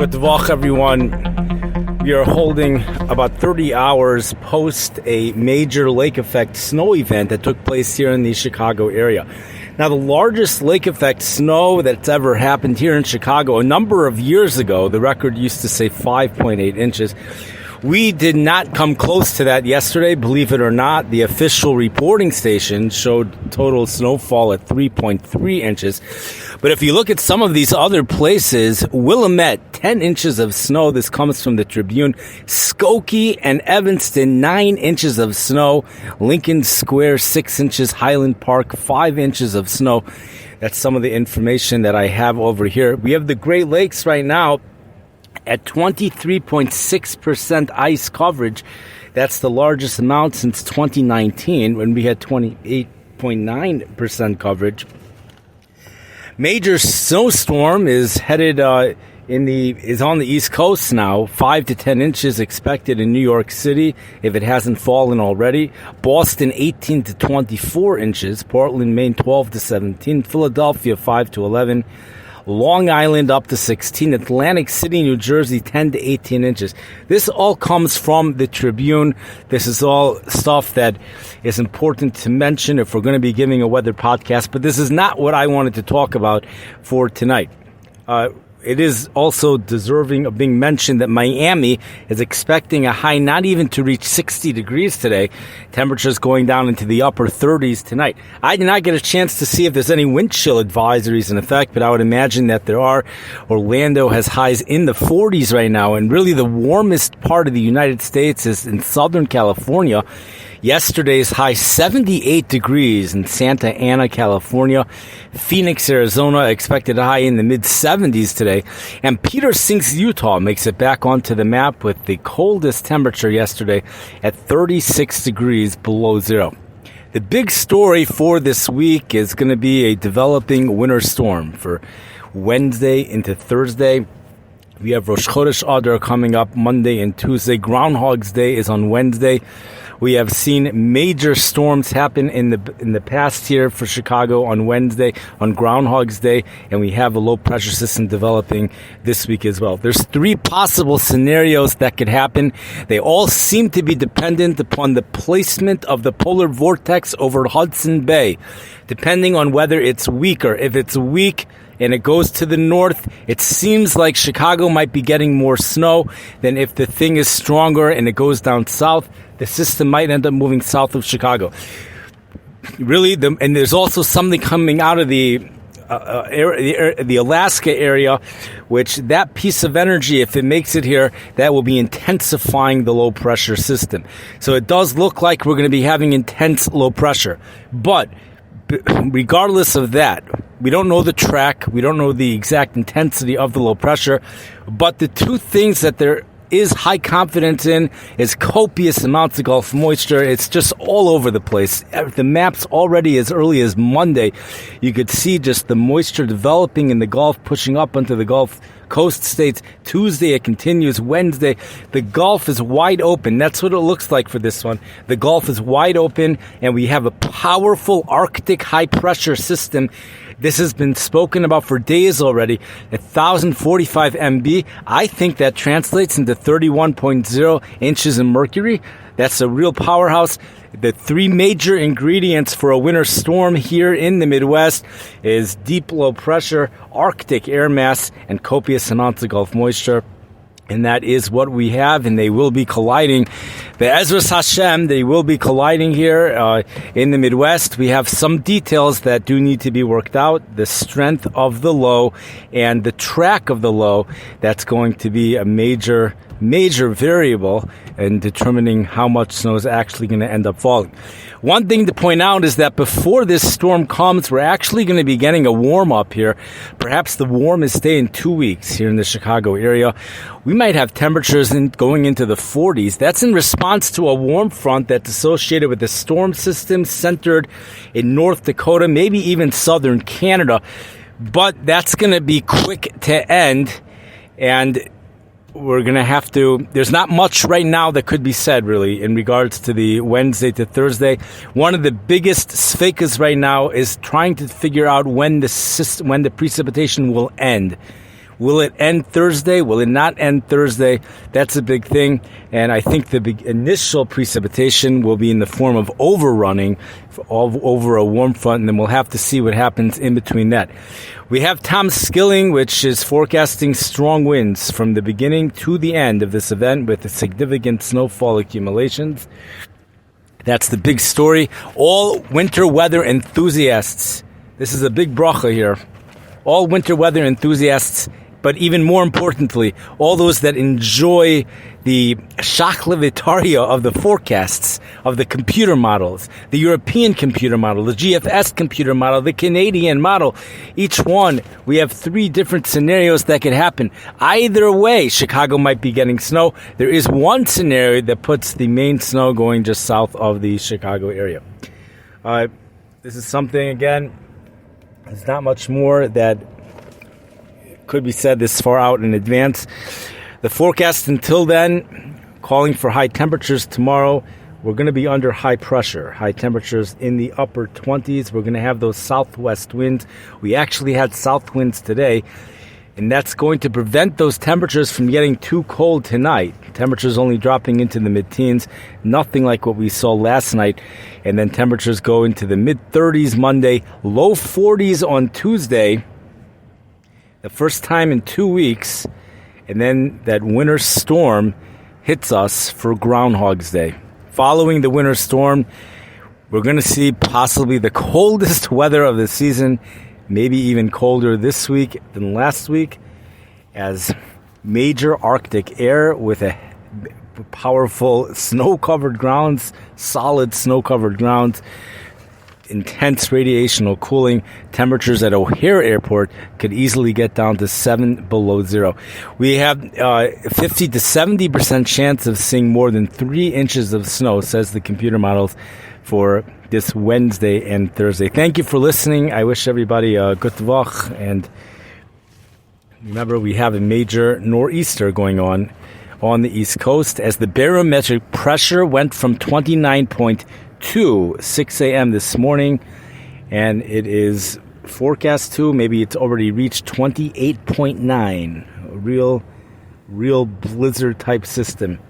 Good Woche, everyone. We are holding about 30 hours post a major lake effect snow event that took place here in the Chicago area. Now, the largest lake effect snow that's ever happened here in Chicago, a number of years ago, the record used to say 5.8 inches. We did not come close to that yesterday, believe it or not. The official reporting station showed total snowfall at 3.3 inches. But if you look at some of these other places, Willamette, 10 inches of snow. This comes from the Tribune. Skokie and Evanston, 9 inches of snow. Lincoln Square, 6 inches. Highland Park, 5 inches of snow. That's some of the information that I have over here. We have the Great Lakes right now at 23.6% ice coverage. That's the largest amount since 2019 when we had 28.9% coverage. Major snowstorm is headed is on the East Coast now. 5 to 10 inches expected in New York City if it hasn't fallen already. Boston 18 to 24 inches. Portland, Maine 12 to 17. Philadelphia 5 to 11. Long Island up to 16, Atlantic City, New Jersey, 10 to 18 inches. This all comes from the Tribune. This is all stuff that is important to mention if we're going to be giving a weather podcast, but this is not what I wanted to talk about for tonight. It is also deserving of being mentioned that Miami is expecting a high not even to reach 60 degrees today. Temperatures going down into the upper 30s tonight. I did not get a chance to see if there's any wind chill advisories in effect, but I would imagine that there are. Orlando has highs in the 40s right now, and really the warmest part of the United States is in Southern California. Yesterday's high 78 degrees in Santa Ana, California. Phoenix, Arizona expected a high in the mid-70s today. And Peter Sinks, Utah makes it back onto the map with the coldest temperature yesterday at 36 degrees below zero. The big story for this week is going to be a developing winter storm for Wednesday into Thursday. We have Rosh Chodesh Adar coming up Monday and Tuesday. Groundhogs Day is on Wednesday. We have seen major storms happen in the past here for Chicago on Wednesday, on Groundhogs Day, and we have a low pressure system developing this week as well. There's 3 possible scenarios that could happen. They all seem to be dependent upon the placement of the polar vortex over Hudson Bay, depending on whether it's weaker. If it's weak and it goes to the north, it seems like Chicago might be getting more snow than if the thing is stronger and it goes down south. The system might end up moving south of Chicago. Really, and there's also something coming out of the Alaska area, which that piece of energy, if it makes it here, that will be intensifying the low pressure system. So it does look like we're going to be having intense low pressure. But regardless of that, we don't know the track, we don't know the exact intensity of the low pressure, but the 2 things that there is high confidence in is copious amounts of Gulf moisture. It's just all over the place. The maps already as early as Monday, you could see just the moisture developing in the Gulf, pushing up onto the Gulf Coast states. Tuesday it continues. Wednesday, the Gulf is wide open. That's what it looks like for this one. The Gulf is wide open, and we have a powerful Arctic high pressure system. This has been spoken about for days already. 1,045 MB. I think that translates into 31.0 inches of mercury. That's a real powerhouse. The 3 major ingredients for a winter storm here in the Midwest is deep low pressure, Arctic air mass, and copious amounts of Gulf moisture. And that is what we have, and they will be colliding. Be'ezras Hashem, they will be colliding here in the Midwest. We have some details that do need to be worked out. The strength of the low and the track of the low, that's going to be a major variable in determining how much snow is actually going to end up falling. One thing to point out is that before this storm comes, we're actually going to be getting a warm-up here. Perhaps the warmest day in 2 weeks here in the Chicago area. We might have temperatures going into the 40s. That's in response to a warm front that's associated with the storm system centered in North Dakota, maybe even southern Canada. But that's going to be quick to end, and we're going to have to, there's not much right now that could be said, really, in regards to the Wednesday to Thursday. One of the biggest sfekas right now is trying to figure out when the precipitation will end. Will it end Thursday? Will it not end Thursday? That's a big thing. And I think the big initial precipitation will be in the form of overrunning over a warm front, and then we'll have to see what happens in between that. We have Tom Skilling, which is forecasting strong winds from the beginning to the end of this event with significant snowfall accumulations. That's the big story. All winter weather enthusiasts. This is a big bracha here. All winter weather enthusiasts, but even more importantly, all those that enjoy the shachlavitaria of the forecasts, of the computer models, the European computer model, the GFS computer model, the Canadian model. Each one, we have 3 different scenarios that could happen. Either way, Chicago might be getting snow. There is one scenario that puts the main snow going just south of the Chicago area. This is something, again, there's not much more that could be said this far out in advance. The forecast until then, calling for high temperatures tomorrow. We're going to be under high pressure. High temperatures in the upper 20s. We're going to have those southwest winds. We actually had south winds today, and that's going to prevent those temperatures from getting too cold tonight. Temperatures only dropping into the mid-teens, nothing like what we saw last night. And then temperatures go into the mid-30s Monday, low 40s on Tuesday, the first time in 2 weeks. And then that winter storm hits us for Groundhogs Day. Following the winter storm, we're going to see possibly the coldest weather of the season, maybe even colder this week than last week, as major Arctic air with a powerful snow-covered grounds, solid snow-covered grounds, intense radiational cooling. Temperatures at O'Hare Airport could easily get down to 7 below zero. We have 50 to 70% chance of seeing more than 3 inches of snow, says the computer models, for this Wednesday and Thursday. Thank you for listening. I wish everybody a good Woche. And remember, we have a major nor'easter going on the East Coast as the barometric pressure went from 29.2 6 a.m. this morning, and it is forecast to, maybe it's already reached 28.9, a real blizzard type system.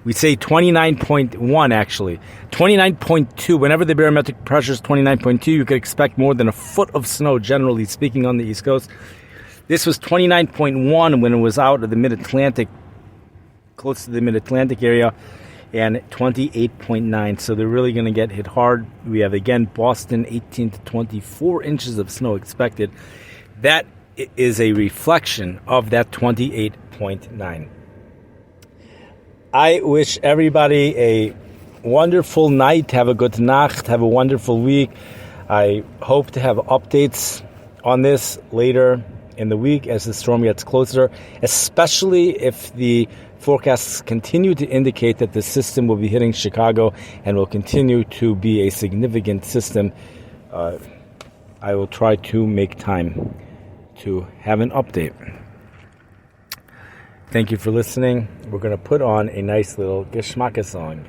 We say 29.1 actually. 29.2, whenever the barometric pressure is 29.2, you could expect more than a foot of snow, generally speaking, on the East Coast. This was 29.1 when it was out of the mid-Atlantic, close to the mid-Atlantic area, and 28.9, so they're really going to get hit hard. We have, again, Boston, 18 to 24 inches of snow expected. That is a reflection of that 28.9. I wish everybody a wonderful night. Have a good Nacht. Have a wonderful week. I hope to have updates on this later in the week as the storm gets closer, especially if the forecasts continue to indicate that the system will be hitting Chicago and will continue to be a significant system. I will try to make time to have an update. Thank you for listening. We're going to put on a nice little Geschmacke song.